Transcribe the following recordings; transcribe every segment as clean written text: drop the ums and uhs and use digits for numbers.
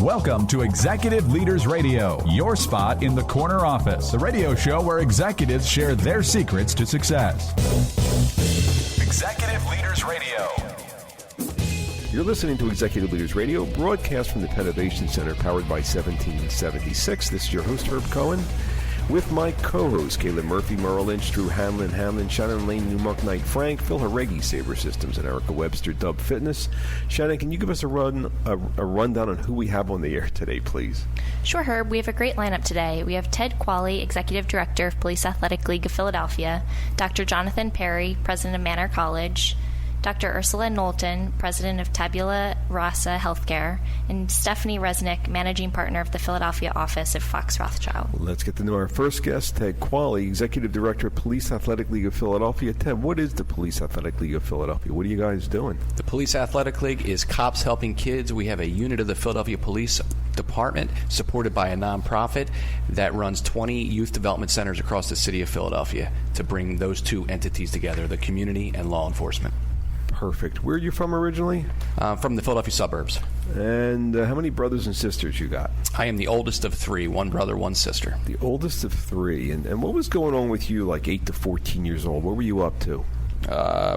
Welcome to Executive Leaders Radio, your spot in the corner office, the radio show where executives share their secrets to success. Executive Leaders Radio. You're listening to Executive Leaders Radio, broadcast from the Pennovation Center, powered by 1776. This is your host, Herb Cohen, with my co-hosts, Caleb Murphy, Merrill Lynch, Drew Hamlin, Shannon Lane, Newmark Knight Frank, Phil Haregi, Sabre Systems, and Erica Webster, Dub Fitness. Shannon, can you give us a rundown on who we have on the air today, please? Sure, Herb. We have a great lineup today. We have Ted Qualli, Executive Director of Police Athletic League of Philadelphia, Dr. Jonathan Peri, President of Manor College, Dr. Ursula Knowlton, President of Tabula, Rasa Healthcare, and Stephanie Resnick, Managing Partner of the Philadelphia office of Fox Rothschild. Let's get to know our first guest, Ted Qualli, Executive Director of Police Athletic League of Philadelphia. Ted, what is the Police Athletic League of Philadelphia? What are you guys doing? The Police Athletic League is cops helping kids. We have a unit of the Philadelphia Police Department supported by a nonprofit that runs 20 youth development centers across the city of Philadelphia to bring those two entities together, the community and law enforcement. Perfect. Where are you from originally? From the Philadelphia suburbs. And how many brothers and sisters you got? I am the oldest of three, one brother, one sister. The oldest of three. And what was going on with you, like 8 to 14 years old? What were you up to?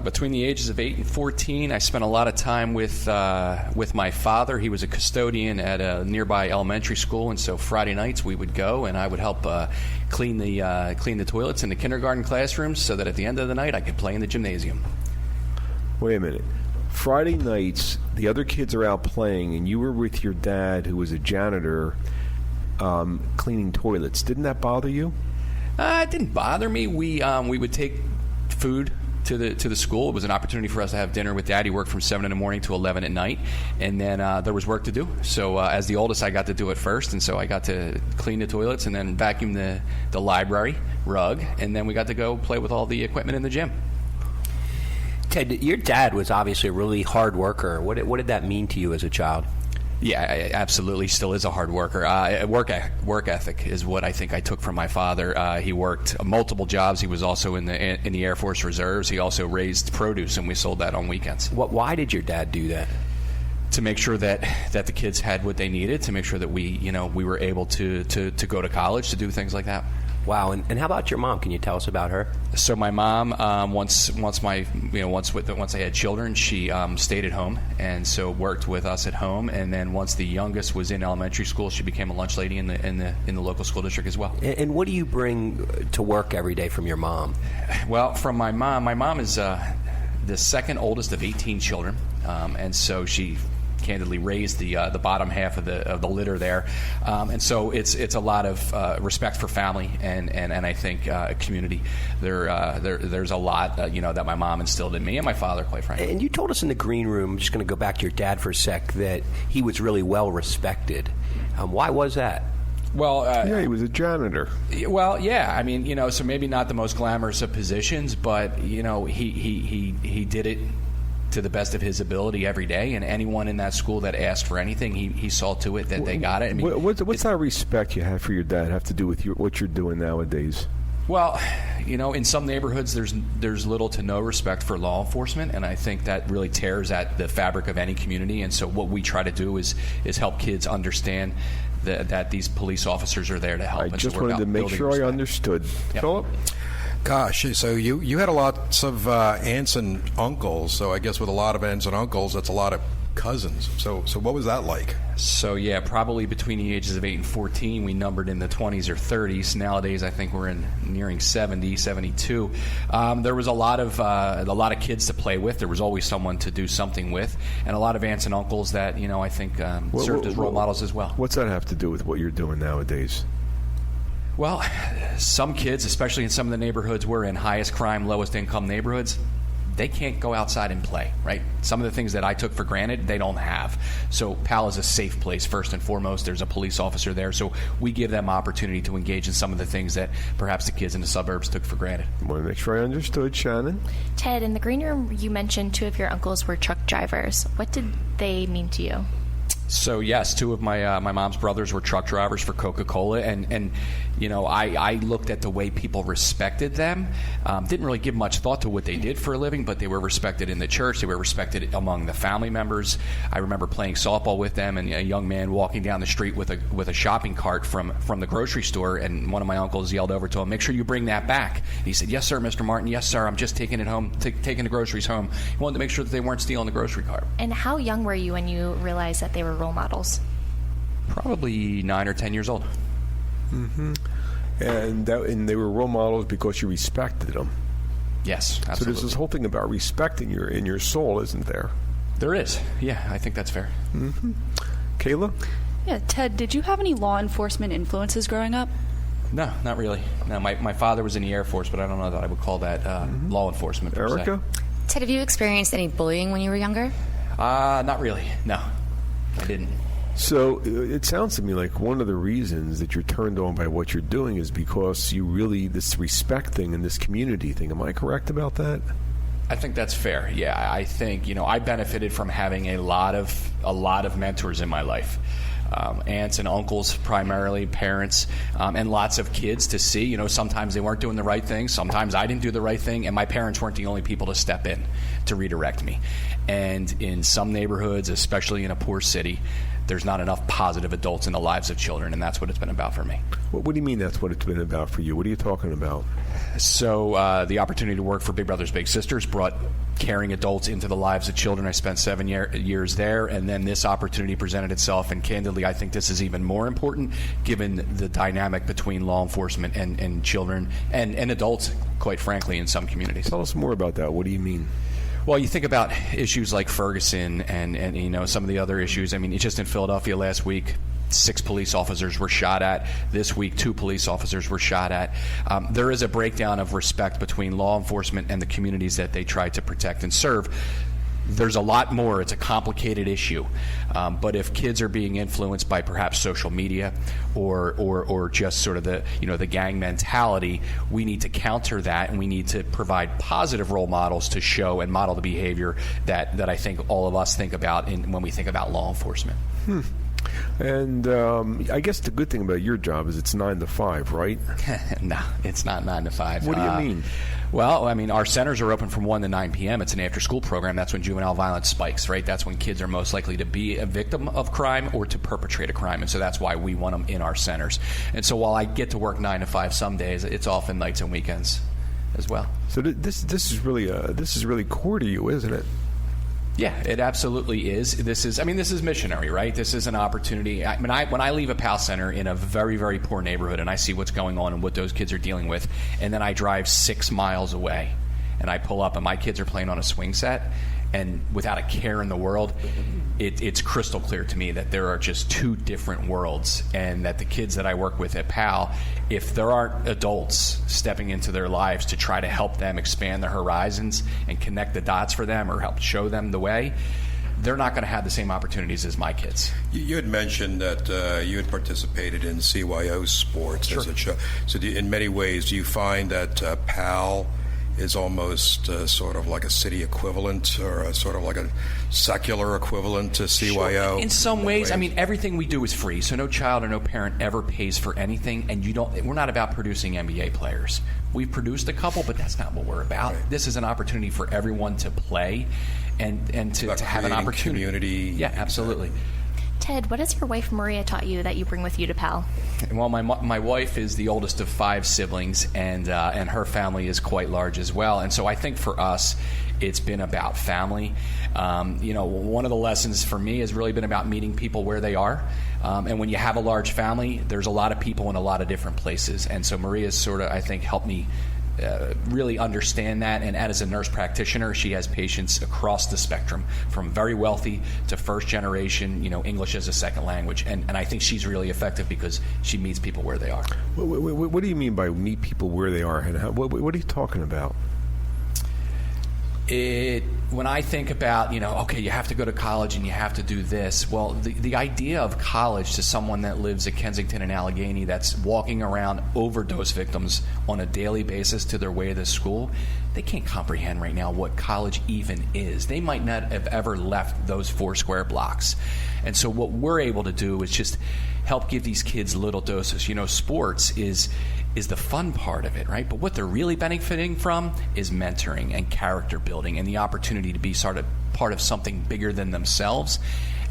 Between the ages of 8 and 14, I spent a lot of time with my father. He was a custodian at a nearby elementary school, and so Friday nights we would go, and I would help clean the toilets in the kindergarten classrooms so that at the end of the night I could play in the gymnasium. Wait a minute. Friday nights, the other kids are out playing, and you were with your dad, who was a janitor, cleaning toilets. Didn't that bother you? It didn't bother me. We would take food to the school. It was an opportunity for us to have dinner with Dad. He worked from 7 in the morning to 11 at night, and then there was work to do. So as the oldest, I got to do it first, and so I got to clean the toilets and then vacuum the library rug, and then we got to go play with all the equipment in the gym. Ted, your dad was obviously a really hard worker. What did that mean to you as a child? Yeah, absolutely. Still is a hard worker. Work ethic is what I think I took from my father. He worked multiple jobs. He was also in the Air Force Reserves. He also raised produce, and we sold that on weekends. Why did your dad do that? To make sure that the kids had what they needed. To make sure that we were able to go to college, to do things like that. Wow, and how about your mom? Can you tell us about her? So my mom, once I had children, she stayed at home and so worked with us at home. And then once the youngest was in elementary school, she became a lunch lady in the local school district as well. And what do you bring to work every day from your mom? Well, from my mom is the second oldest of 18 children, and so she candidly raised the bottom half of the litter there, and so it's a lot of respect for family and I think community. There's a lot that my mom instilled in me and my father, quite frankly. And you told us in the green room, I'm just going to go back to your dad for a sec, that he was really well respected. Why was that? Well, he was a janitor. Well, yeah, I mean, so maybe not the most glamorous of positions, but he did it to the best of his ability every day, and anyone in that school that asked for anything, he saw to it that they got it. I mean, what's that respect you have for your dad have to do with what you're doing nowadays? Well, in some neighborhoods there's little to no respect for law enforcement, and I think that really tears at the fabric of any community. And so what we try to do is help kids understand that these police officers are there to help. I just wanted to make sure I understood. Yep. Philip? Gosh, so you had lots of aunts and uncles, so I guess with a lot of aunts and uncles, that's a lot of cousins. So what was that like? So, yeah, probably between the ages of 8 and 14, we numbered in the 20s or 30s. Nowadays, I think we're nearing 70, 72. There was a lot of kids to play with. There was always someone to do something with, and a lot of aunts and uncles that, I think served as role models as well. What's that have to do with what you're doing nowadays? Well, some kids, especially in some of the neighborhoods we're in, highest crime, lowest income neighborhoods, they can't go outside and play, right? Some of the things that I took for granted, they don't have. So PAL is a safe place, first and foremost. There's a police officer there, so we give them opportunity to engage in some of the things that perhaps the kids in the suburbs took for granted. I want to make sure I understood. Shannon? Ted, in the green room, you mentioned two of your uncles were truck drivers. What did they mean to you? So yes, two of my mom's brothers were truck drivers for Coca-Cola, and I looked at the way people respected them. Didn't really give much thought to what they did for a living, but they were respected in the church. They were respected among the family members. I remember playing softball with them, and a young man walking down the street with a shopping cart from the grocery store, and one of my uncles yelled over to him, "Make sure you bring that back." And he said, "Yes, sir, Mr. Martin. Yes, sir. I'm just taking it home, taking the groceries home." He wanted to make sure that they weren't stealing the grocery cart. And how young were you when you realized that they were role models? Probably 9 or 10 years old. Mm-hmm. And they were role models because you respected them. Yes, absolutely. So there's this whole thing about respecting in your soul, isn't there? There is. Yeah, I think that's fair. Mm-hmm. Kayla? Yeah, Ted, did you have any law enforcement influences growing up? No, not really. No, my father was in the Air Force, but I don't know that I would call that law enforcement per Erica? se. Ted, have you experienced any bullying when you were younger? Not really. No, I didn't. So it sounds to me like one of the reasons that you're turned on by what you're doing is because you really, this respect thing and this community thing. Am I correct about that? I think that's fair. Yeah, I think I benefited from having a lot of mentors in my life. Aunts and uncles, primarily parents, and lots of kids to see. Sometimes they weren't doing the right thing. Sometimes I didn't do the right thing, and my parents weren't the only people to step in to redirect me. And in some neighborhoods, especially in a poor city, there's not enough positive adults in the lives of children, and that's what it's been about for me. What do you mean that's what it's been about for you? What are you talking about? So the opportunity to work for Big Brothers Big Sisters brought caring adults into the lives of children. I spent 7 years there, and then this opportunity presented itself, and candidly, I think this is even more important given the dynamic between law enforcement and children and adults, quite frankly, in some communities. Tell us more about that. What do you mean? Well, you think about issues like Ferguson and some of the other issues. I mean, it's just in Philadelphia last week, 6 police officers were shot at. This week, 2 police officers were shot at. There is a breakdown of respect between law enforcement and the communities that they try to protect and serve. There's a lot more. It's a complicated issue. But if kids are being influenced by perhaps social media or just sort of the gang mentality, we need to counter that, and we need to provide positive role models to show and model the behavior that I think all of us think about when we think about law enforcement. And I guess the good thing about your job is it's 9 to 5, right? No, it's not 9 to 5. What do you mean? Well, I mean, our centers are open from 1 to 9 p.m. It's an after-school program. That's when juvenile violence spikes, right? That's when kids are most likely to be a victim of crime or to perpetrate a crime, and so that's why we want them in our centers. And so while I get to work 9 to 5 some days, it's often nights and weekends as well. So this is really core to you, isn't it? Yeah, it absolutely is. This is missionary, right? This is an opportunity. When I leave a PAL center in a very, very poor neighborhood and I see what's going on and what those kids are dealing with, and then I drive 6 miles away and I pull up and my kids are playing on a swing set, and without a care in the world, it's crystal clear to me that there are just 2 different worlds, and that the kids that I work with at PAL, if there aren't adults stepping into their lives to try to help them expand their horizons and connect the dots for them or help show them the way, they're not going to have the same opportunities as my kids. You had mentioned that you had participated in CYO sports. Sure. As a show. So in many ways, do you find that PAL is almost sort of like a city equivalent or a sort of like a secular equivalent to CYO? Sure. In some ways, I mean, everything we do is free, so no child or no parent ever pays for anything, and we're not about producing NBA players. We've produced a couple, but that's not what we're about. Right. This is an opportunity for everyone to play and to have an opportunity. Community. Yeah, absolutely. Ted, what has your wife Maria taught you that you bring with you to PAL? Well, my wife is the oldest of 5 siblings, and her family is quite large as well. And so I think for us, it's been about family. One of the lessons for me has really been about meeting people where they are. And when you have a large family, there's a lot of people in a lot of different places. And so Maria's sort of, I think, helped me really understand that. And as a nurse practitioner, she has patients across the spectrum, from very wealthy to first generation, English as a second language. And I think she's really effective because she meets people where they are. What do you mean by meet people where they are? And what are you talking about? When I think about, okay, you have to go to college and you have to do this, well, the idea of college to someone that lives at Kensington and Allegheny that's walking around overdose victims on a daily basis to their way to school, they can't comprehend right now what college even is. They might not have ever left those 4 square blocks. And so what we're able to do is just help give these kids little doses. Sports is the fun part of it, right? But what they're really benefiting from is mentoring and character building and the opportunity to be sort of part of something bigger than themselves.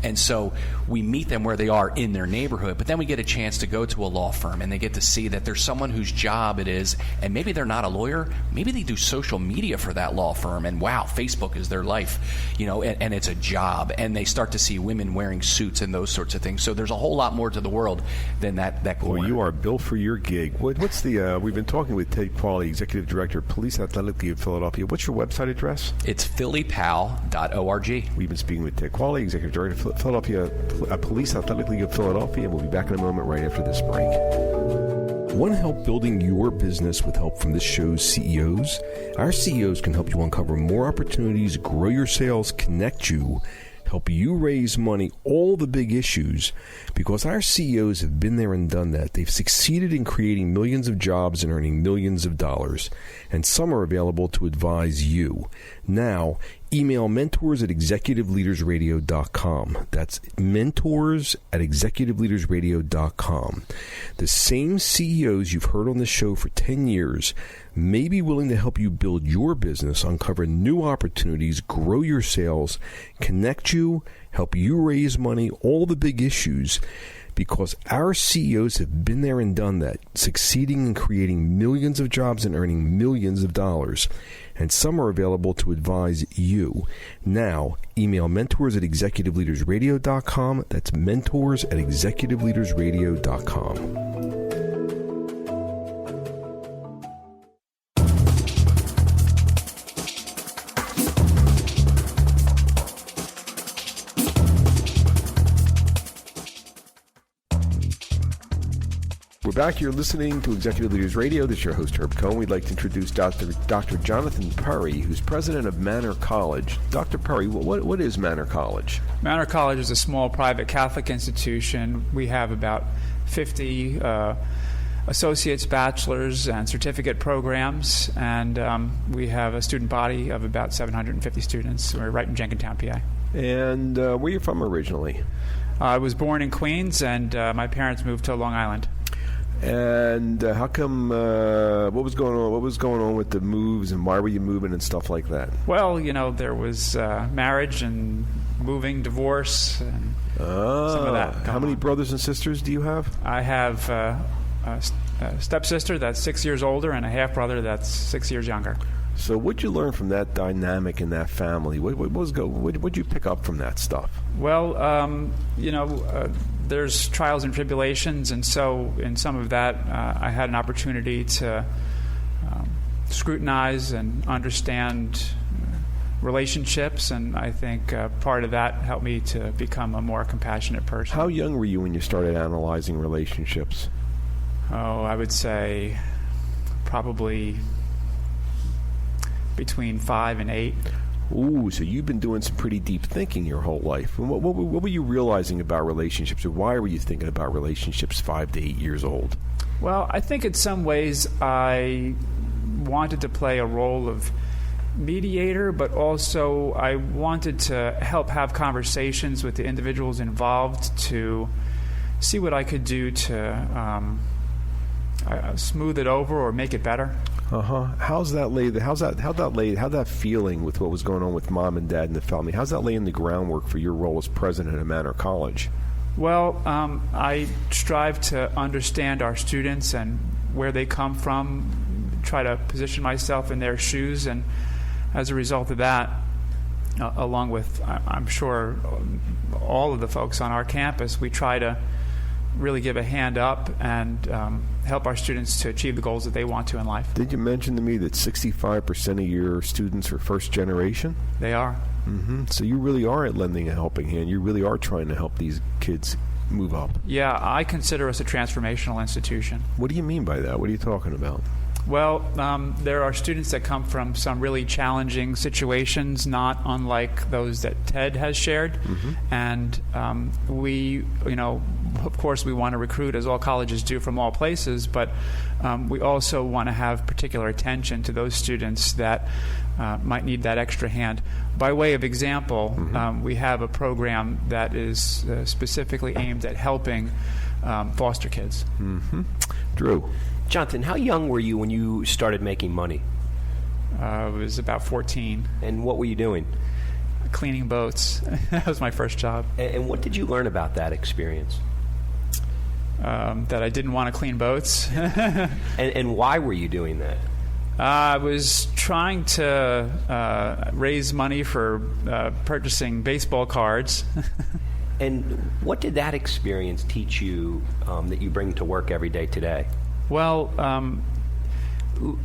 And so we meet them where they are in their neighborhood, but then we get a chance to go to a law firm and they get to see that there's someone whose job it is, and maybe they're not a lawyer, maybe they do social media for that law firm, and wow, Facebook is their life, and it's a job, and they start to see women wearing suits and those sorts of things. So there's a whole lot more to the world than that corner. Well, you are built for your gig. What's the, we've been talking with Ted Qualli, Executive Director, Police Athletic League of Philadelphia. What's your website address? It's phillypal.org. We've been speaking with Ted Qualli, Executive Director of Philadelphia Police Athletic League of Philadelphia, and we'll be back in a moment right after this break. Want to help building your business with help from this show's CEOs? Our CEOs can help you uncover more opportunities, grow your sales, connect you, help you raise money, all the big issues, because our CEOs have been there and done that. They've succeeded in creating millions of jobs and earning millions of dollars, and some are available to advise you. Now, email mentors@executiveleadersradio.com. That's mentors@executiveleadersradio.com. The same CEOs you've heard on the show for 10 years may be willing to help you build your business, uncover new opportunities, grow your sales, connect you, help you raise money, all the big issues, because our CEOs have been there and done that, succeeding in creating millions of jobs and earning millions of dollars. And some are available to advise you. Now, email mentors@executiveleadersradio.com. That's mentors@executiveleadersradio.com. We're back. You're listening to Executive Leaders Radio. This is your host, Herb Cohen. We'd like to introduce Dr. Jonathan Peri, who's president of Manor College. Dr. Peri, what is Manor College? Manor College is a small private Catholic institution. We have about 50 associates, bachelor's, and certificate programs, and we have a student body of about 750 students. We're right in Jenkintown, PA. And where are you from originally? I was born in Queens, and my parents moved to Long Island. And how come? What was going on? What was going on with the moves, and why were you moving and stuff like that? Well, there was marriage and moving, divorce, and some of that. How many brothers and sisters do you have? I have a stepsister that's 6 years older and a half brother that's 6 years younger. So, what'd you learn from that dynamic in that family? What'd you pick up from that stuff? Well, there's trials and tribulations, and so in some of that, I had an opportunity to scrutinize and understand relationships, and I think part of that helped me to become a more compassionate person. How young were you when you started analyzing relationships? Oh, I would say probably between 5 and 8. Ooh, so you've been doing some pretty deep thinking your whole life. And what were you realizing about relationships, or why were you thinking about relationships 5 to 8 years old? Well, I think in some ways I wanted to play a role of mediator, but also I wanted to help have conversations with the individuals involved to see what I could do to smooth it over or make it better. How's that feeling with what was going on with mom and dad and the family? How's that laying the groundwork for your role as president of Manor College? Well, I strive to understand our students and where they come from, try to position myself in their shoes, and as a result of that, along with, I'm sure, all of the folks on our campus, we try to really give a hand up and help our students to achieve the goals that they want to in life. Did you mention to me that 65% of your students are first generation? They are. Mm-hmm. So you really are lending a helping hand. You really are trying to help these kids move up. Yeah, I consider us a transformational institution. What do you mean by that? What are you talking about? Well, there are students that come from some really challenging situations, not unlike those that Ted has shared. And we, of course, we want to recruit, as all colleges do, from all places, but we also want to have particular attention to those students that might need that extra hand. By way of example, we have a program that is specifically aimed at helping foster kids. Drew. Jonathan, how young were you when you started making money? I was about 14. And what were you doing? Cleaning boats. That was my first job. And what did you learn about that experience? That I didn't want to clean boats. And why were you doing that? I was trying to raise money for purchasing baseball cards. And what did that experience teach you that you bring to work every day today? Well,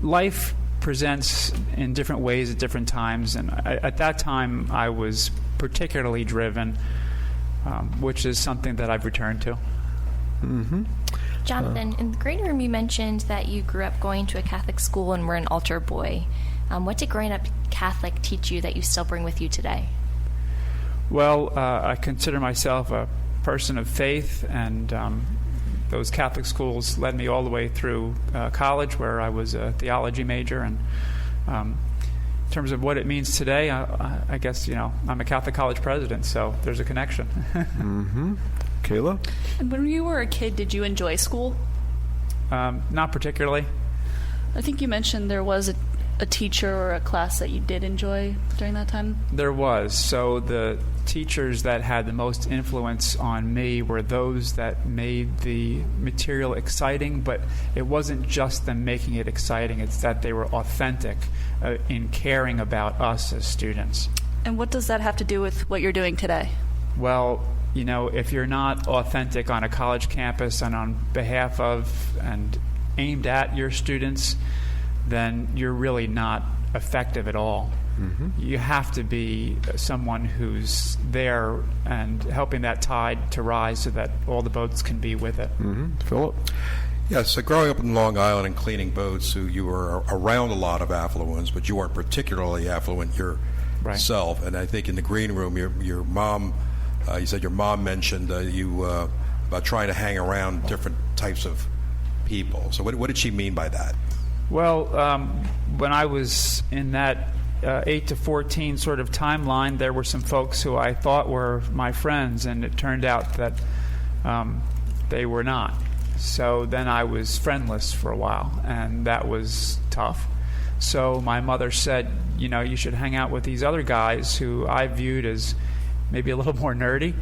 life presents in different ways at different times, and at that time I was particularly driven, which is something that I've returned to. Jonathan, in the green room you mentioned that you grew up going to a Catholic school and were an altar boy. What did growing up Catholic teach you that you still bring with you today? Well, I consider myself a person of faith, and those Catholic schools led me all the way through college, where I was a theology major. And in terms of what it means today, I guess, I'm a Catholic college president, so there's a connection. Kayla? And when you were a kid, did you enjoy school? Not particularly. I think you mentioned there was a teacher or a class that you did enjoy during that time. There was. So the teachers that had the most influence on me were those that made the material exciting, but it wasn't just them making it exciting, it's that they were authentic in caring about us as students. And what does that have to do with what you're doing today? Well, if you're not authentic on a college campus and on behalf of and aimed at your students, then you're really not effective at all. You have to be someone who's there and helping that tide to rise so that all the boats can be with it. Philip? Yes, so growing up in Long Island and cleaning boats, you were around a lot of affluents, but you weren't particularly affluent yourself. Right. And I think in the green room, your mom, you said your mom mentioned you about trying to hang around different types of people. So what did she mean by that? Well, when I was in that 8 to 14 sort of timeline, there were some folks who I thought were my friends, and it turned out that they were not. So then I was friendless for a while, and that was tough. So my mother said, you should hang out with these other guys who I viewed as maybe a little more nerdy.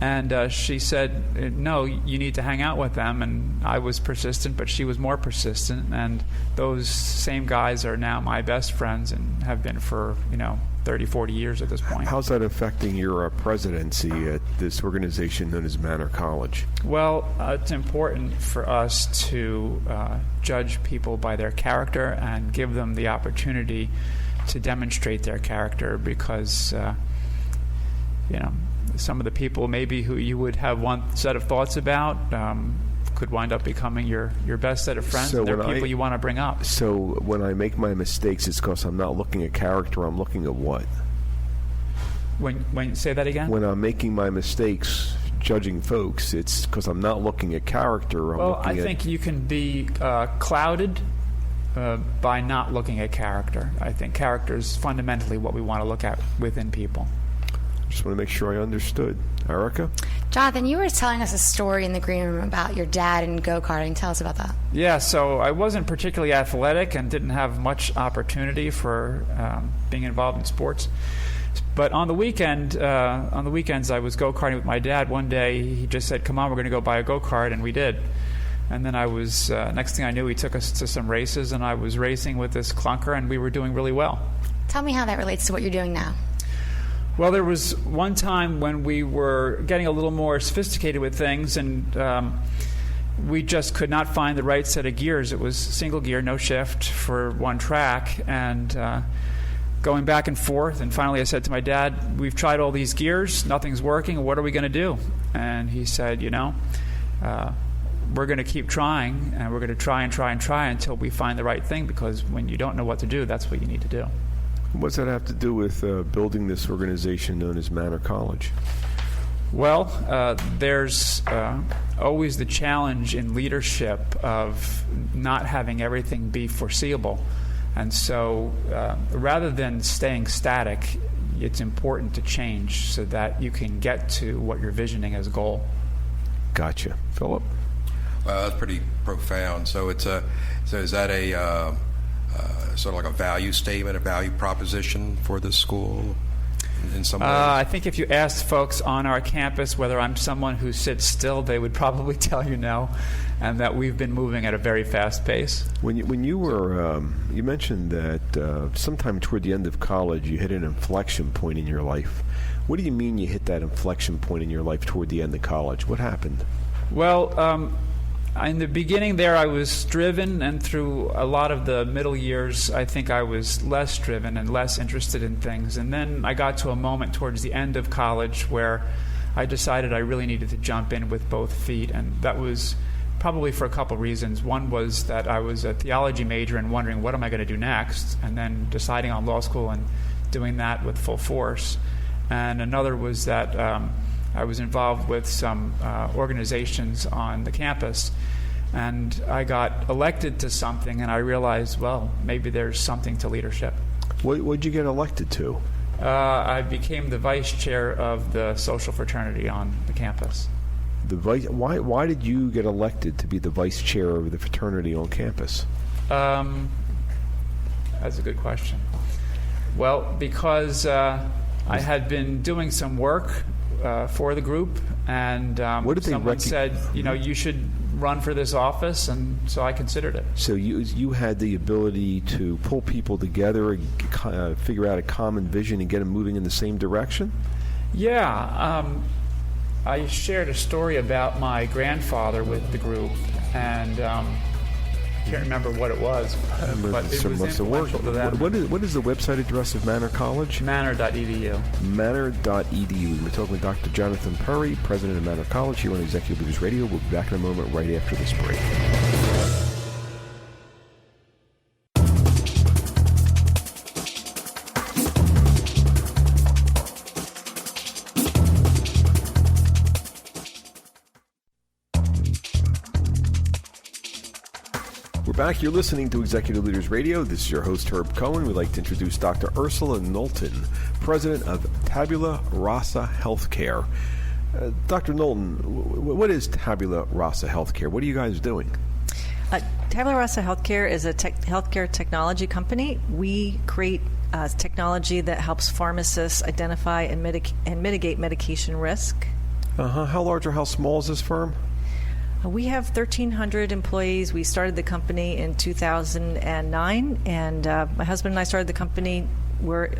And she said, no, you need to hang out with them. And I was persistent, but she was more persistent. And those same guys are now my best friends and have been for, 30, 40 years at this point. How's that affecting your presidency at this organization known as Manor College? Well, it's important for us to judge people by their character and give them the opportunity to demonstrate their character because, some of the people maybe who you would have one set of thoughts about could wind up becoming your best set of friends. So they're people you want to bring up. So when I make my mistakes, it's because I'm not looking at character, I'm looking at what? When say that again? When I'm making my mistakes judging folks, it's because I'm not looking at character. I think you can be clouded by not looking at character. I think character is fundamentally what we want to look at within people. Just want to make sure I understood. Erica? Jonathan, you were telling us a story in the green room about your dad and go-karting. Tell us about that. Yeah, so I wasn't particularly athletic and didn't have much opportunity for being involved in sports. But on the weekends, I was go-karting with my dad. One day, he just said, "Come on, we're going to go buy a go-kart," and we did. And then I was, next thing I knew, he took us to some races, and I was racing with this clunker, and we were doing really well. Tell me how that relates to what you're doing now. Well, there was one time when we were getting a little more sophisticated with things, and we just could not find the right set of gears. It was single gear, no shift for one track, and going back and forth. And finally I said to my dad, "We've tried all these gears, nothing's working, what are we going to do?" And he said, we're going to keep trying, and we're going to try until we find the right thing, because when you don't know what to do, that's what you need to do. What's that have to do with building this organization known as Manor College? Well, there's always the challenge in leadership of not having everything be foreseeable. And so rather than staying static, it's important to change so that you can get to what you're visioning as a goal. Gotcha. Philip? Well, that's pretty profound. So is that a sort of like a value statement, a value proposition for the school in some ways? I think if you asked folks on our campus whether I'm someone who sits still, they would probably tell you no, and that we've been moving at a very fast pace. When you were, you mentioned that sometime toward the end of college you hit an inflection point in your life. What do you mean you hit that inflection point in your life toward the end of college? What happened? Well, in the beginning there, I was driven, and through a lot of the middle years, I think I was less driven and less interested in things. And then I got to a moment towards the end of college where I decided I really needed to jump in with both feet, and that was probably for a couple reasons. One was that I was a theology major and wondering, what am I going to do next? And then deciding on law school and doing that with full force. And another was that I was involved with some organizations on the campus, and I got elected to something, and I realized, well, maybe there's something to leadership. What did you get elected to? I became the vice chair of the social fraternity on the campus. Why did you get elected to be the vice chair of the fraternity on campus? That's a good question. Well, because I had been doing some work for the group, and someone said, you should run for this office, and so I considered it. So you had the ability to pull people together and figure out a common vision and get them moving in the same direction? Yeah. I shared a story about my grandfather with the group, and I can't remember what it was, but it was influential to them. What is the website address of Manor College? Manor.edu. Manor.edu. We're talking with Dr. Jonathan Peri, president of Manor College, here on Executive Leaders Radio. We'll be back in a moment right after this break. Back, you're listening to Executive Leaders Radio. This is your host, Herb Cohen. We'd like to introduce Dr. Ursula Knowlton, president of Tabula Rasa Healthcare. Dr. Knowlton, what is Tabula Rasa Healthcare? What are you guys doing? Tabula Rasa Healthcare is a healthcare technology company. We create technology that helps pharmacists identify and mitigate medication risk. How large or how small is this firm? We have 1,300 employees. We started the company in 2009, and my husband and I started the company. We're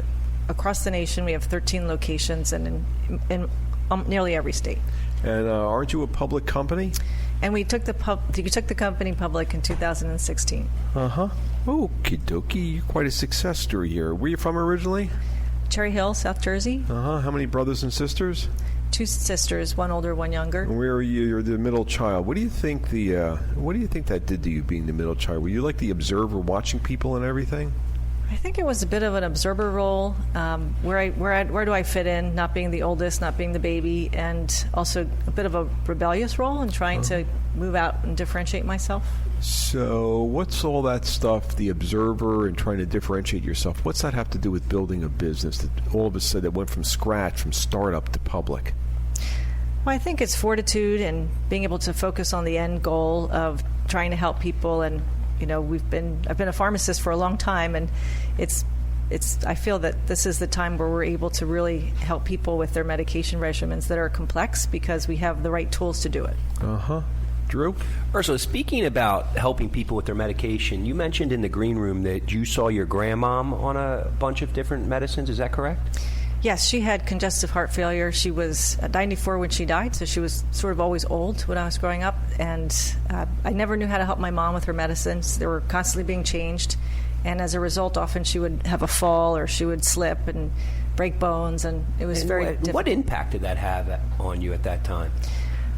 across the nation. We have 13 locations and in nearly every state. And aren't you a public company? And we took the company public in 2016. Okie dokie. Quite a success story here. Where are you from originally? Cherry Hill, South Jersey. How many brothers and sisters? 2 sisters, 1 older, 1 younger. And where are you? You're the middle child. What do you think that did to you, being the middle child? Were you like the observer, watching people and everything? I think it was a bit of an observer role. Where do I fit in? Not being the oldest, not being the baby, and also a bit of a rebellious role in trying to move out and differentiate myself. So, what's all that stuff? The observer and trying to differentiate yourself. What's that have to do with building a business that all of a sudden that went from scratch, from startup to public? Well, I think it's fortitude and being able to focus on the end goal of trying to help people. And I've been a pharmacist for a long time, and I feel that this is the time where we're able to really help people with their medication regimens that are complex because we have the right tools to do it. Drew? Ursula, speaking about helping people with their medication, you mentioned in the green room that you saw your grandmom on a bunch of different medicines. Is that correct? Yes, she had congestive heart failure. She was 94 when she died, so she was sort of always old when I was growing up. And I never knew how to help my mom with her medicines. They were constantly being changed. And as a result, often she would have a fall or she would slip and break bones. And it was very difficult. What impact did that have on you at that time?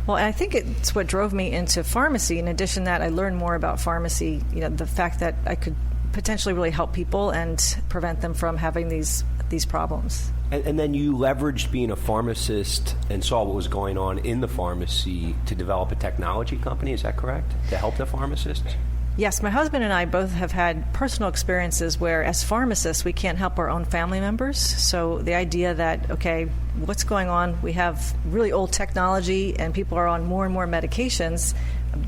Well, I think it's what drove me into pharmacy. In addition to that, I learned more about pharmacy, the fact that I could potentially really help people and prevent them from having these problems. And then you leveraged being a pharmacist and saw what was going on in the pharmacy to develop a technology company, is that correct? To help the pharmacists? Yes, my husband and I both have had personal experiences where, as pharmacists, we can't help our own family members. So the idea that, okay, what's going on? We have really old technology and people are on more and more medications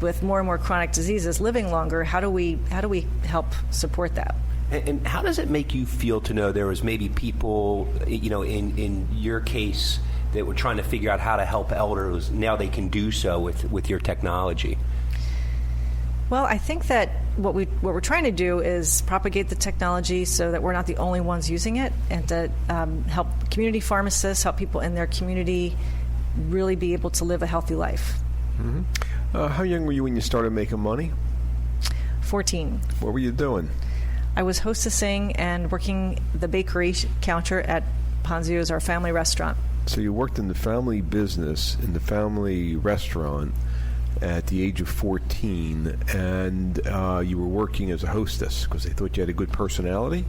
with more and more chronic diseases, living longer. How do we help support that? And how does it make you feel to know there was maybe people, in your case, that were trying to figure out how to help elders? Now they can do so with your technology. Well, I think that what we're trying to do is propagate the technology so that we're not the only ones using it, and to help community pharmacists, help people in their community really be able to live a healthy life. Mm-hmm. How young were you when you started making money? 14. What were you doing? I was hostessing and working the bakery counter at Ponzio's, our family restaurant. So you worked in the family business, in the family restaurant, at the age of 14, and you were working as a hostess because they thought you had a good personality?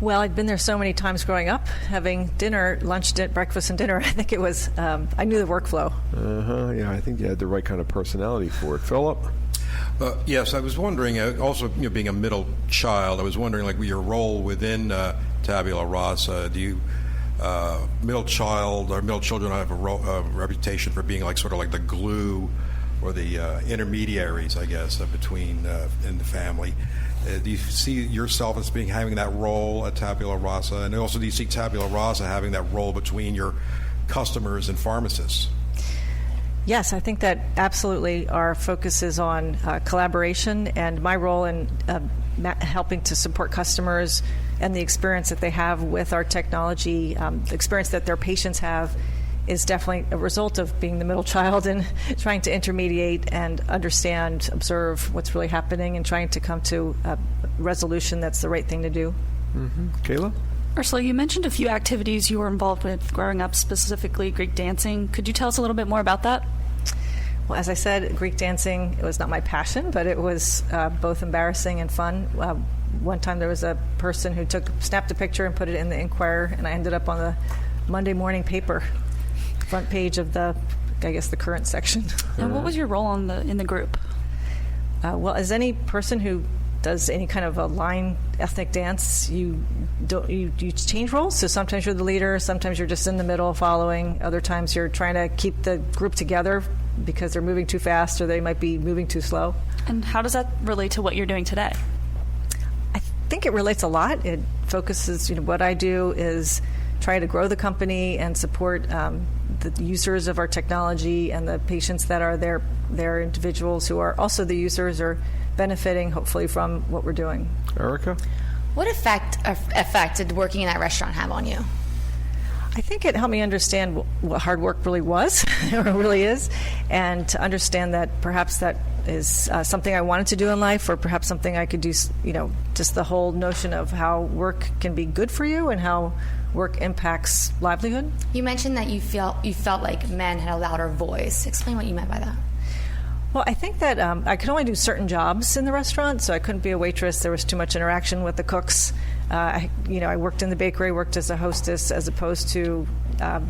Well, I'd been there so many times growing up, having dinner, lunch, breakfast, and dinner. I think it was, I knew the workflow. Yeah, I think you had the right kind of personality for it. Philip? Yes, I was wondering, also being a middle child, I was wondering, your role within Tabula Rasa. Do you... middle child or middle children have a reputation for being sort of the glue or the intermediaries, I guess, between in the family. Do you see yourself as having that role at Tabula Rasa, and also do you see Tabula Rasa having that role between your customers and pharmacists? Yes, I think that absolutely our focus is on collaboration, and my role in helping to support customers and the experience that they have with our technology, the experience that their patients have, is definitely a result of being the middle child and trying to intermediate and understand, observe what's really happening, and trying to come to a resolution that's the right thing to do. Mm-hmm. Kayla? Ursula, you mentioned a few activities you were involved with growing up, specifically Greek dancing. Could you tell us a little bit more about that? Well, as I said, Greek dancing, it was not my passion, but it was both embarrassing and fun. One time there was a person who snapped a picture and put it in the Inquirer, and I ended up on the Monday morning paper, front page of the current section. And what was your role in the group? Well, as any person who does any kind of a line ethnic dance, you change roles. So sometimes you're the leader, sometimes you're just in the middle following. Other times you're trying to keep the group together because they're moving too fast or they might be moving too slow. And how does that relate to what you're doing today? I think it relates a lot. It focuses, what I do is try to grow the company and support the users of our technology and the patients that are their individuals who are also the users or benefiting, hopefully, from what we're doing. Erica? What effect did working in that restaurant have on you? I think it helped me understand what hard work really was, or really is, and to understand that perhaps that is something I wanted to do in life, or perhaps something I could do, just the whole notion of how work can be good for you and how work impacts livelihood. You mentioned that you felt like men had a louder voice. Explain what you meant by that. Well, I think that I could only do certain jobs in the restaurant, so I couldn't be a waitress. There was too much interaction with the cooks. I worked in the bakery, worked as a hostess, as opposed to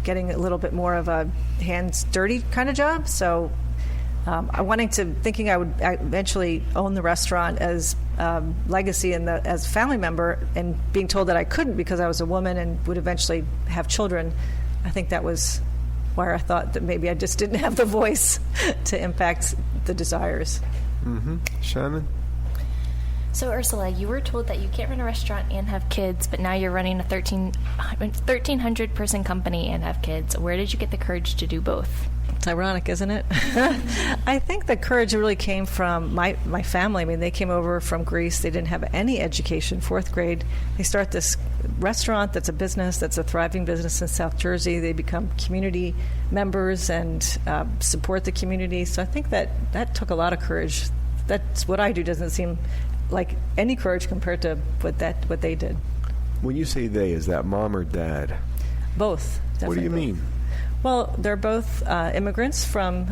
getting a little bit more of a hands dirty kind of job. So thinking I would eventually own the restaurant as legacy and as a family member, and being told that I couldn't because I was a woman and would eventually have children. I think that was where I thought that maybe I just didn't have the voice to impact the desires. Mm-hmm. Shannon? So, Ursula, you were told that you can't run a restaurant and have kids, but now you're running a 1,300-person company and have kids. Where did you get the courage to do both? It's ironic, isn't it? I think the courage really came from my family. I mean, they came over from Greece. They didn't have any education, 4th grade. They start this restaurant that's a business, that's a thriving business in South Jersey. They become community members and support the community. So I think that took a lot of courage. That's what I do. Doesn't seem like any courage compared to what they did. When you say they, is that mom or dad? Both. What do you mean? Well, they're both immigrants from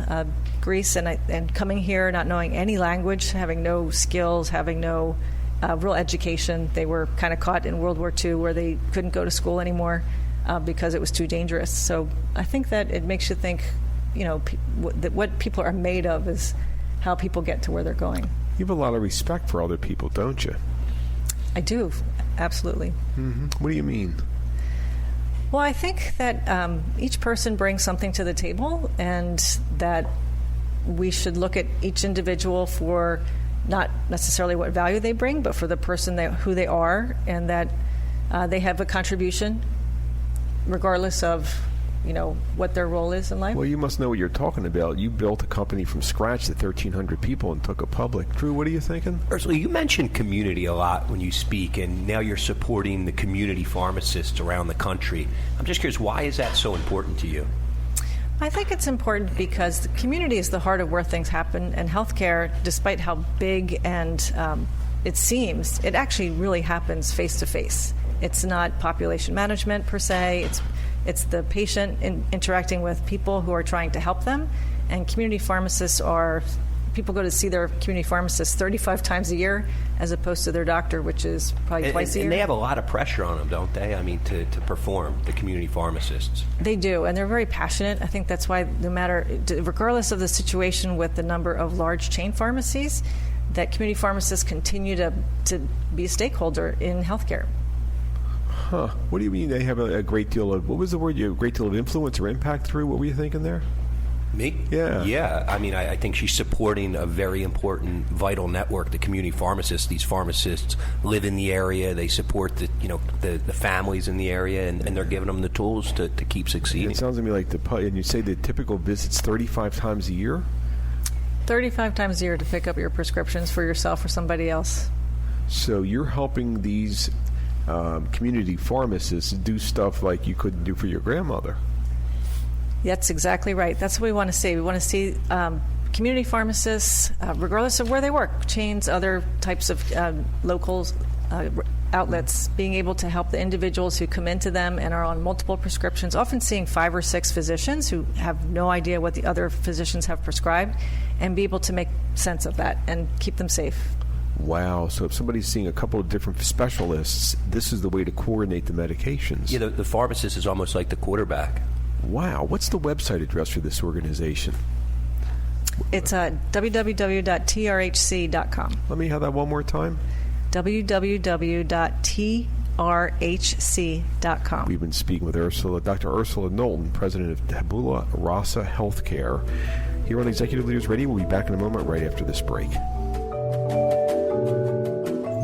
Greece, and coming here not knowing any language, having no skills, having no real education. They were kind of caught in World War II where they couldn't go to school anymore because it was too dangerous. So I think that it makes you think, what people are made of is how people get to where they're going. You have a lot of respect for other people, don't you? I do, absolutely. Mm-hmm. What do you mean? Well, I think that each person brings something to the table, and that we should look at each individual for not necessarily what value they bring, but for the person who they are, and that they have a contribution regardless of what their role is in life. Well, you must know what you're talking about. You built a company from scratch to 1,300 people and took it public. Drew, what are you thinking? Ursula, you mentioned community a lot when you speak, and now you're supporting the community pharmacists around the country. I'm just curious, why is that so important to you? I think it's important because the community is the heart of where things happen, and healthcare, despite how big and it seems, it actually really happens face to face. It's not population management per se. It's the patient interacting with people who are trying to help them, and community pharmacists people go to see their community pharmacist 35 times a year as opposed to their doctor, which is probably twice a year. And they have a lot of pressure on them, don't they? I mean, to perform, the community pharmacists. They do, and they're very passionate. I think that's why regardless of the situation with the number of large chain pharmacies, that community pharmacists continue to be a stakeholder in healthcare. Huh. What do you mean they have a great deal of, what was the word, a great deal of influence or impact through? What were you thinking there? Me? Yeah. Yeah. I mean, I think she's supporting a very important, vital network, the community pharmacists. These pharmacists live in the area. They support the families in the area, and they're giving them the tools to keep succeeding. It sounds to me like and you say the typical visit's 35 times a year? 35 times a year to pick up your prescriptions for yourself or somebody else. So you're helping these community pharmacists do stuff like you couldn't do for your grandmother. That's exactly right. That's what we want to see. We want to see community pharmacists, regardless of where they work, chains, other types of local outlets, being able to help the individuals who come into them and are on multiple prescriptions, often seeing 5 or 6 physicians who have no idea what the other physicians have prescribed, and be able to make sense of that and keep them safe. Wow. So if somebody's seeing a couple of different specialists, this is the way to coordinate the medications. Yeah, the pharmacist is almost like the quarterback. Wow. What's the website address for this organization? It's www.trhc.com. Let me have that one more time. www.trhc.com. We've been speaking with Dr. Ursula Knowlton, president of Tabula Rasa Healthcare, here on Executive Leaders Radio. We'll be back in a moment right after this break.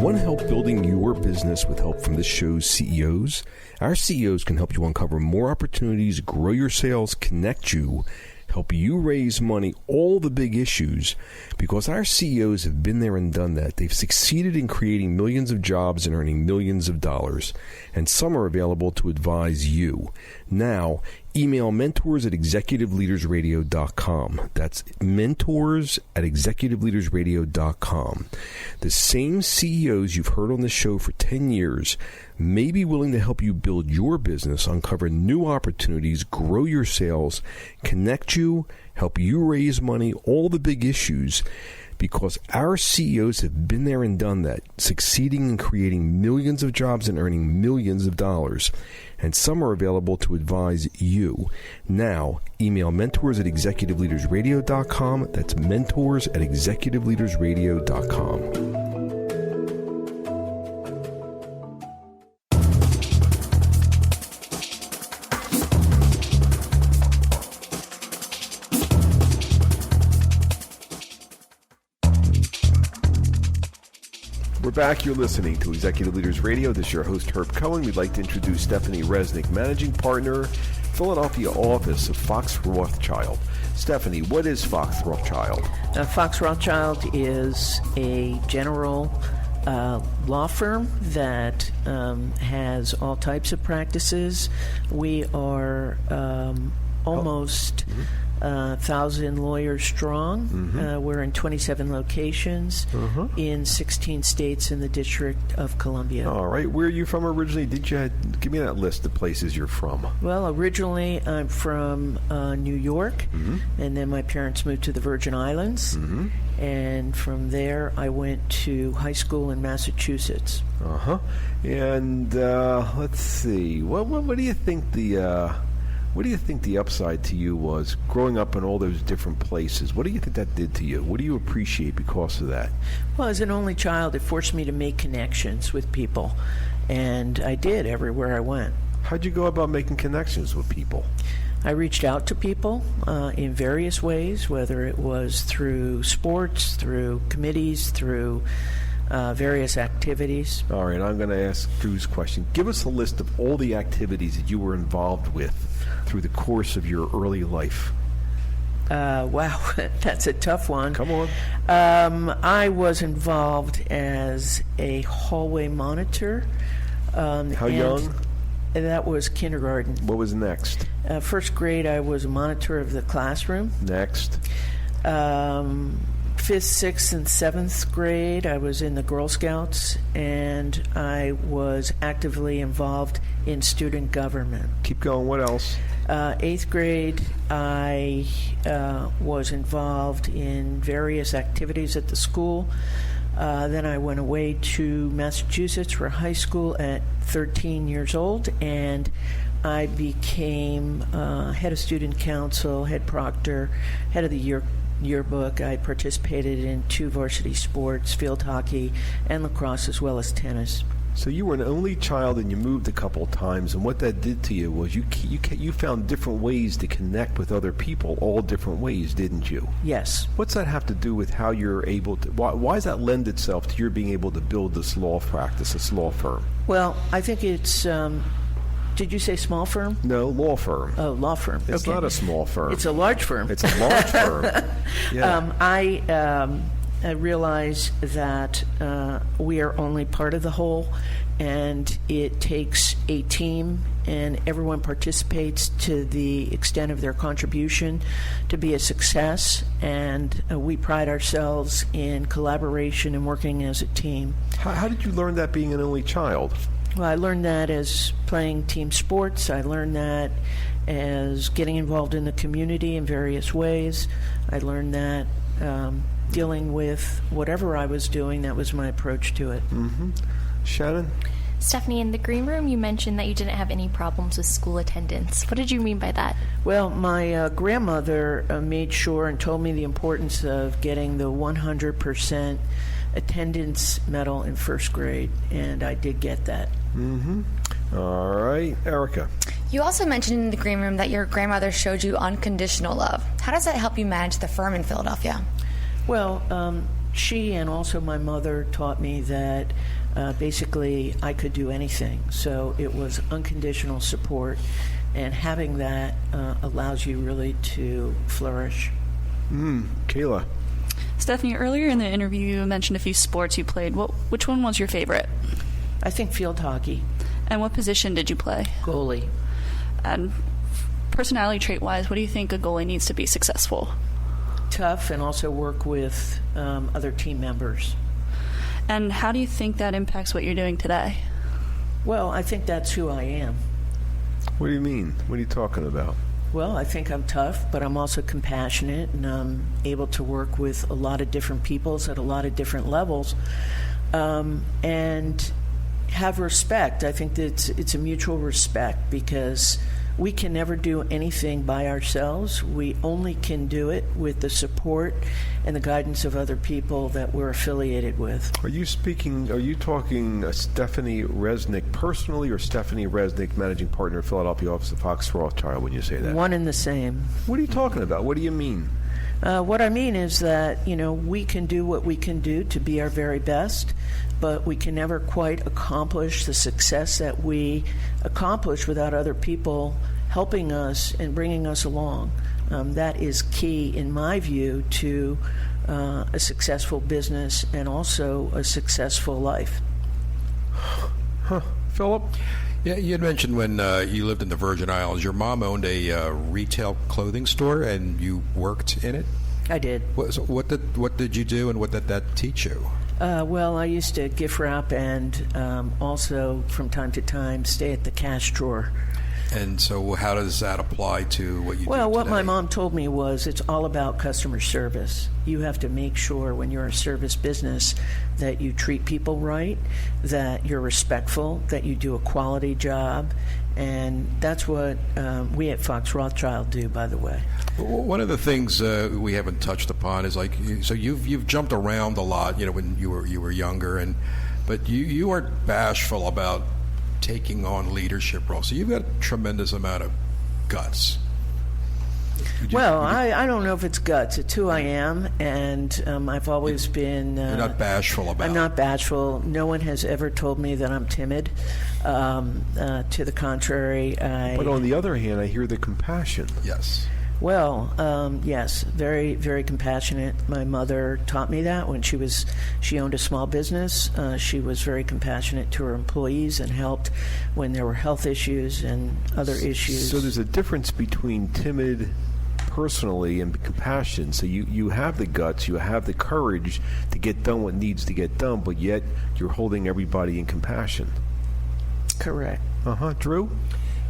Want help building your business with help from this show's CEOs? Our CEOs can help you uncover more opportunities, grow your sales, connect you, help you raise money, all the big issues, because our CEOs have been there and done that. They've succeeded in creating millions of jobs and earning millions of dollars, and some are available to advise you. Now, email mentors@executiveleadersradio.com. That's mentors@executiveleadersradio.com. The same CEOs you've heard on the show for 10 years may be willing to help you build your business, uncover new opportunities, grow your sales, connect you, help you raise money, all the big issues, because our CEOs have been there and done that, succeeding in creating millions of jobs and earning millions of dollars. And some are available to advise you. Now, email mentors@executiveleadersradio.com. That's mentors@executiveleadersradio.com. We're back. You're listening to Executive Leaders Radio. This is your host, Herb Cohen. We'd like to introduce Stephanie Resnick, Managing Partner, Philadelphia office of Fox Rothschild. Stephanie, what is Fox Rothschild? Fox Rothschild is a general law firm that has all types of practices. We are almost 1,000 lawyers strong. We're in 27 locations in 16 states in the District of Columbia. All right. Where are you from originally? Give me that list of places you're from. Well, originally I'm from New York, and then my parents moved to the Virgin Islands, and from there I went to high school in Massachusetts. And let's see. What do you think the upside to you was growing up in all those different places? What do you think that did to you? What do you appreciate because of that? Well, as an only child, it forced me to make connections with people, and I did everywhere I went. How'd you go about making connections with people? I reached out to people in various ways, whether it was through sports, through committees, through various activities. All right, I'm going to ask Drew's question. Give us a list of all the activities that you were involved with through the course of your early life. Wow, that's a tough one. Come on. I was involved as a hallway monitor. How young? That was kindergarten. What was next? First grade, I was a monitor of the classroom. Next? 5th, 6th, and 7th grade, I was in the Girl Scouts, and I was actively involved in student government. Keep going. What else? 8th grade, I was involved in various activities at the school. Then I went away to Massachusetts for high school at 13 years old, and I became head of student council, head proctor, head of the yearbook. I participated in 2 varsity sports, field hockey and lacrosse, as well as tennis. So you were an only child and you moved a couple of times, and what that did to you was you found different ways to connect with other people, all different ways, didn't you? Yes. What's that have to do with how you're able to, why does that lend itself to your being able to build this law practice, this law firm? Well, I think it's, did you say small firm? No, law firm. Oh, law firm. It's okay. not a small firm. It's a large firm. It's a large firm. Yeah. I realize that we are only part of the whole, and it takes a team, and everyone participates to the extent of their contribution to be a success, and we pride ourselves in collaboration and working as a team. How did you learn that being an only child? Well, I learned that as playing team sports. I learned that as getting involved in the community in various ways. I learned that dealing with whatever I was doing, that was my approach to it. Shannon? Stephanie, in the green room, you mentioned that you didn't have any problems with school attendance. What did you mean by that? Well, my grandmother made sure and told me the importance of getting the 100% attendance medal in first grade, and I did get that. All right. Erica? You also mentioned in the green room that your grandmother showed you unconditional love. How does that help you manage the firm in Philadelphia? Well, she and also my mother taught me that basically I could do anything. So it was unconditional support, and having that allows you really to flourish. Kayla? Stephanie, earlier in the interview you mentioned a few sports you played. Which one was your favorite? I think field hockey. And what position did you play? Goalie. And personality trait-wise, what do you think a goalie needs to be successful? Tough, and also work with other team members. And how do you think that impacts what you're doing today? Well, I think that's who I am. What do you mean? What are you talking about? Well, I think I'm tough, but I'm also compassionate, and I'm able to work with a lot of different peoples at a lot of different levels, and have respect. I think that it's a mutual respect, because we can never do anything by ourselves. We only can do it with the support and the guidance of other people that we're affiliated with. Are you talking Stephanie Resnick personally, or Stephanie Resnick, managing partner, Philadelphia office of Fox Rothschild, when you say that? One and the same. What are you talking about? What do you mean? What I mean is that, we can do what we can do to be our very best, but we can never quite accomplish the success that we accomplish without other people helping us and bringing us along. That is key, in my view, to a successful business and also a successful life. Philip? Yeah, you had mentioned when you lived in the Virgin Islands, your mom owned a retail clothing store, and you worked in it. I did. What did you do, and what did that teach you? Well, I used to gift wrap and also from time to time stay at the cash drawer. And so how does that apply to what you do Well, what today? my mom told me was it's all about customer service. You have to make sure when you're a service business that you treat people right, that you're respectful, that you do a quality job, and that's what we at Fox Rothschild do, by the way. One of the things we haven't touched upon is so you've jumped around a lot, when you were younger, but you aren't bashful about taking on leadership roles. So you've got a tremendous amount of guts. I don't know if it's guts. It's who I am, and I've always been... You're not bashful about it. I'm not bashful. No one has ever told me that I'm timid. To the contrary, But on the other hand, I hear the compassion. Yes. Well, yes, very, very compassionate. My mother taught me that when she owned a small business. She was very compassionate to her employees and helped when there were health issues and other issues. So there's a difference between timid personally and compassion. So you have the guts, you have the courage to get done what needs to get done, but yet you're holding everybody in compassion. Correct. Drew?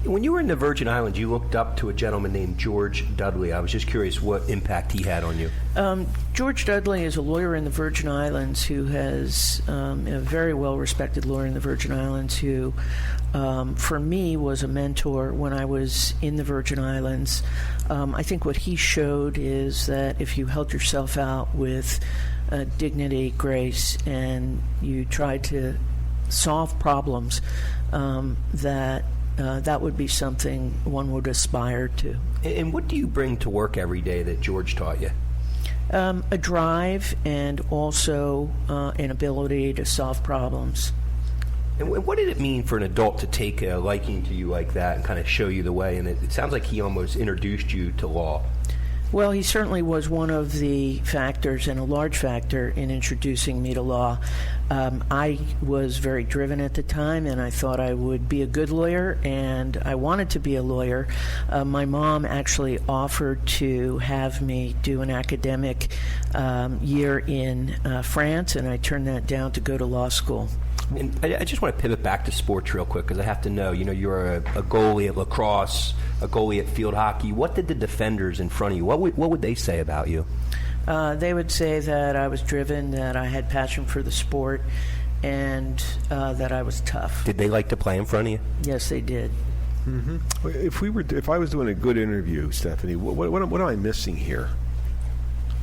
When you were in the Virgin Islands, you looked up to a gentleman named George Dudley. I was just curious what impact he had on you. George Dudley is a lawyer in the Virgin Islands who has a very well-respected lawyer in the Virgin Islands who, for me, was a mentor when I was in the Virgin Islands. I think what he showed is that if you held yourself out with dignity, grace, and you tried to solve problems, that would be something one would aspire to. And what do you bring to work every day that George taught you? A drive and also an ability to solve problems. And what did it mean for an adult to take a liking to you like that and kind of show you the way? And it sounds like he almost introduced you to law. Well, he certainly was one of the factors, and a large factor, in introducing me to law. I was very driven at the time, and I thought I would be a good lawyer, and I wanted to be a lawyer. My mom actually offered to have me do an academic year in France, and I turned that down to go to law school. And I just want to pivot back to sports real quick because I have to know, you're a goalie at lacrosse, a goalie at field hockey. What did the defenders in front of you, what would they say about you? They would say that I was driven, that I had passion for the sport, and that I was tough. Did they like to play in front of you? Yes, they did. Mm-hmm. If I was doing a good interview, Stephanie, what am I missing here?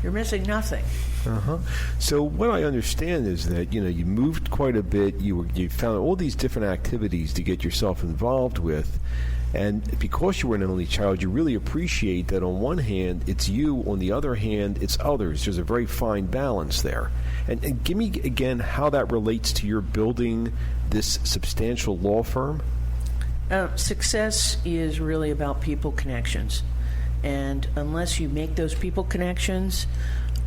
You're missing nothing. So what I understand is that you moved quite a bit. You found all these different activities to get yourself involved with, and because you were an only child, you really appreciate that. On one hand, it's you. On the other hand, it's others. There's a very fine balance there. And give me again how that relates to your building this substantial law firm. Success is really about people connections, and unless you make those people connections.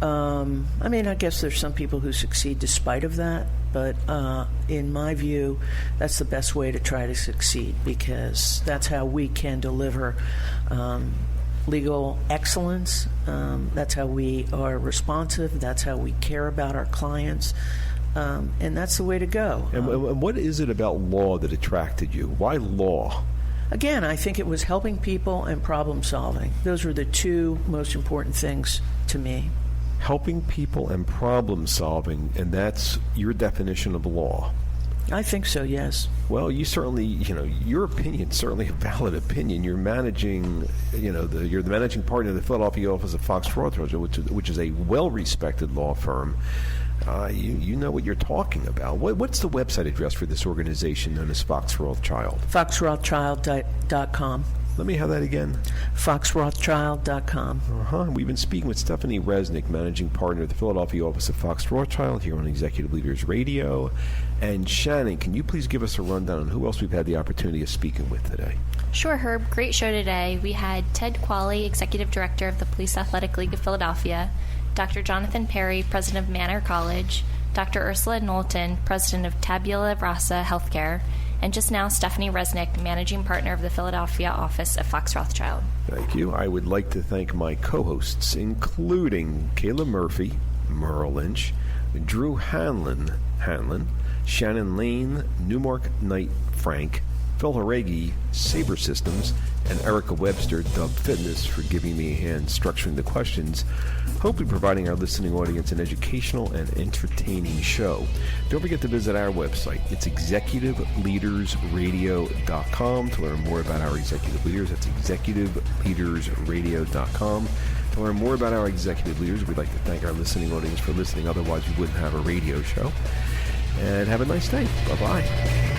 I guess there's some people who succeed despite of that, but in my view, that's the best way to try to succeed, because that's how we can deliver legal excellence. That's how we are responsive. That's how we care about our clients. And that's the way to go. And what is it about law that attracted you? Why law? Again, I think it was helping people and problem solving. Those were the two most important things to me. Helping people and problem solving, and that's your definition of law. I think so, yes. Well, you certainly, your opinion is certainly a valid opinion. You're managing, you're the managing partner of the Philadelphia office of Fox Rothschild, which is a well-respected law firm. You know what you're talking about. What's the website address for this organization known as Fox Rothschild? FoxRothschild.com. Let me have that again. FoxRothschild.com. We've been speaking with Stephanie Resnick, managing partner of the Philadelphia office of Fox Rothschild, here on Executive Leaders Radio. And Shannon, can you please give us a rundown on who else we've had the opportunity of speaking with today? Sure, Herb. Great show today. We had Ted Qualli, Executive Director of the Police Athletic League of Philadelphia, Dr. Jonathan Peri, President of Manor College, Dr. Ursula Knowlton, President of Tabula Rasa Healthcare, And just now, Stephanie Resnick, Managing Partner of the Philadelphia office of Fox Rothschild. Thank you. I would like to thank my co-hosts, including Kayla Murphy, Merle Lynch, Drew Hanlon, Shannon Lane, Newmark Knight Frank, Phil Haregi, Sabre Systems, and Erica Webster, Dub Fitness, for giving me a hand structuring the questions, hopefully providing our listening audience an educational and entertaining show. Don't forget to visit our website. It's executiveleadersradio.com to learn more about our executive leaders. That's executiveleadersradio.com. To learn more about our executive leaders, we'd like to thank our listening audience for listening. Otherwise, we wouldn't have a radio show. And have a nice day. Bye-bye.